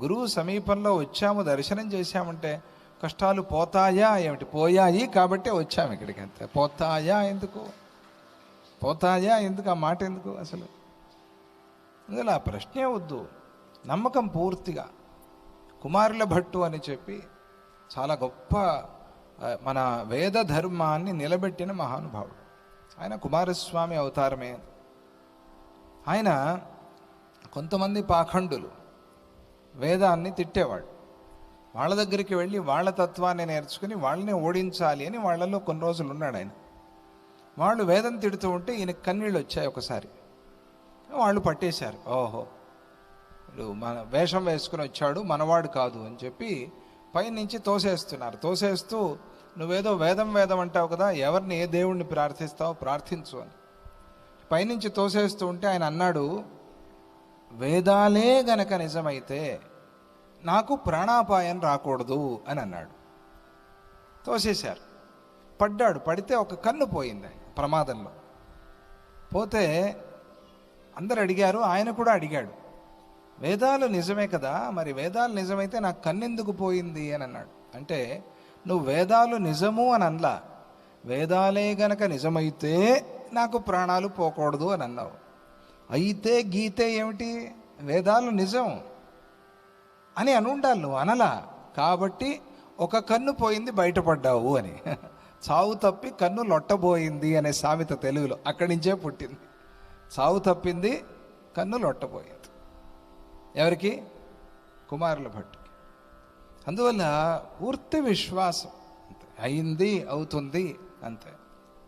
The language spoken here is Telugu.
గురువు సమీపంలో వచ్చాము, దర్శనం చేశామంటే కష్టాలు పోతాయా ఏమిటి? పోయాయి కాబట్టి వచ్చాము ఇక్కడికి, అంతే. పోతాయా ఎందుకు? పోతాయా ఎందుకు? ఆ మాట ఎందుకు అసలు? అందులో ఆ ప్రశ్నే వద్దు. నమ్మకం పూర్తిగా. కుమారుల భట్టు అని చెప్పి చాలా గొప్ప మన వేద ధర్మాన్ని నిలబెట్టిన మహానుభావుడు ఆయన. కుమారస్వామి అవతారమే. ఆయన కొంతమంది పాఖండులు వేదాన్ని తిట్టేవాడు. వాళ్ళ దగ్గరికి వెళ్ళి వాళ్ళ తత్వాన్ని నేర్చుకుని వాళ్ళని ఓడించాలి అని వాళ్ళలో కొన్ని రోజులు ఉన్నాడు ఆయన. వాళ్ళు వేదం తిడుతూ ఉంటే ఈయనకి కన్నీళ్ళు వచ్చాయి ఒకసారి. వాళ్ళు పట్టేశారు, ఓహో మన వేషం వేసుకుని వచ్చాడు, మనవాడు కాదు అని చెప్పి పైనుంచి తోసేస్తున్నారు. తోసేస్తూ నువ్వేదో వేదం వేదం అంటావు కదా, ఎవరిని ఏ దేవుణ్ణి ప్రార్థిస్తావు, ప్రార్థించు అని పైనుంచి తోసేస్తూ ఉంటే ఆయన అన్నాడు, వేదాలే గనక నిజమైతే నాకు ప్రాణాపాయం రాకూడదు అని అన్నాడు. తోసేశారు. పడ్డాడు. పడితే ఒక కన్ను పోయింది ప్రమాదంలో. పోతే అందరు అడిగారు, ఆయన కూడా అడిగాడు, వేదాలు నిజమే కదా, మరి వేదాలు నిజమైతే నాకు కన్నెందుకు పోయింది అని అన్నాడు. అంటే నువ్వు వేదాలు నిజము అని అనలా, వేదాలే గనక నిజమైతే నాకు ప్రాణాలు పోకూడదు అని అన్నావు. అయితే గీతే ఏమిటి? వేదాలు నిజం అని అనుండాలి, నువ్వు అనలా. కాబట్టి ఒక కన్ను పోయింది, బయటపడ్డావు అని. చావు తప్పి కన్ను లొట్టబోయింది అనే సామెత తెలుగులో అక్కడి నుంచే పుట్టింది. చావు తప్పింది, కన్ను లొట్టబోయింది. ఎవరికి? కుమారుల భట్టుకి. అందువల్ల పూర్తి విశ్వాసం, అయింది అవుతుంది అంతే.